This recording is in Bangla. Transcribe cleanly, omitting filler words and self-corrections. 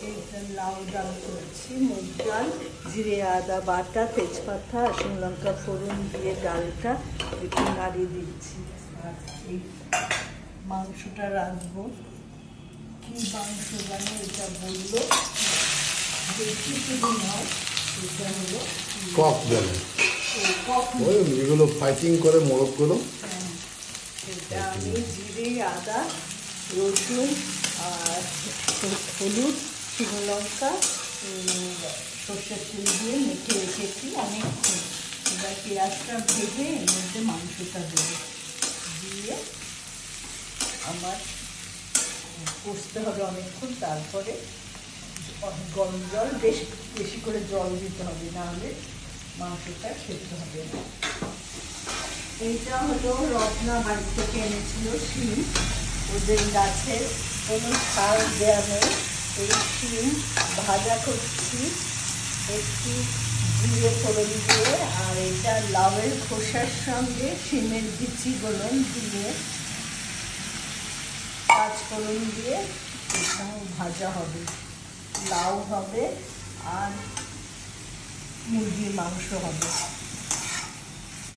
এইটা লাউ ডাল করছি, মুগ ডাল, জিরে আদা বাটা, তেজপাতা, শুকনো লঙ্কা ফোড়ন দিয়ে ডালটা একটু নাড়িয়ে দিচ্ছি। আর এই মাংসটা রাঁধবো। কি মাংস জানি এটা বললো, বেশি শুধু নয়, এটা হলো কক দেন, এগুলো ফাইটিং করে মোরগগুলো। এটা আমি জিরে আদা রসুন আর হলুদ শুকনো লঙ্কা সর্ষের তেল দিয়ে মেখে রেখেছি অনেকক্ষণ। এবার পেঁয়াজটা ভেজে এর মধ্যে মাংসটা দেবো, দিয়ে আমার কষতে হবে অনেকক্ষণ। তারপরে গরম জল, বেশি করে জল দিতে হবে, নাহলে মাংসটা সেদ্ধ হবে না। এইটা হলো রত্না বাড়ি থেকে এনেছিল শিম, ওদের গাছের কোনো সার দেওয়া নেই। এই শিম ভাজা করছি একটু জিরে ফোড়ন দিয়ে, আর এটা লাউয়ের খোসার সঙ্গে শিমের বিচিগুলো দিয়ে পাঁচফোড়ন দিয়ে এটাও ভাজা হবে। লাউ হবে আর মুরগির মাংস হবে।